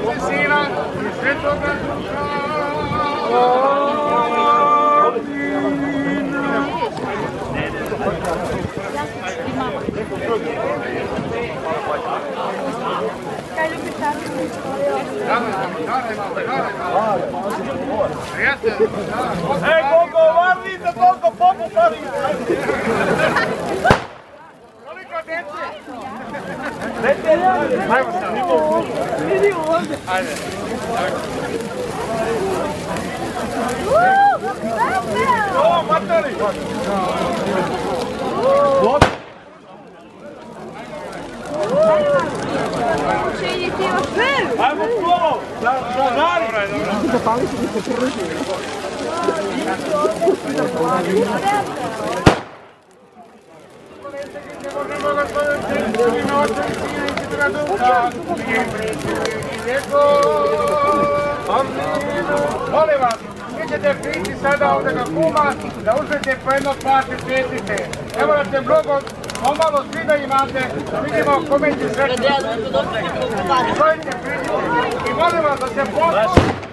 Otca i Sina i Svetoga Duha. Ej, koliko varnite, toliko popuparite! Koliko djece? Ajmo sad, idemo ovdje. Ajde. O, materi! Ajmo slovo! Žari! Zapaliti bi se prži. Molim vas, vi ćete priti sada ovdje na kuma da uzmete po jedno plaće svjetite. Ne morate mnogo, pomalo svi da imate, da vidimo kome će sve. I molim vas da se posluje.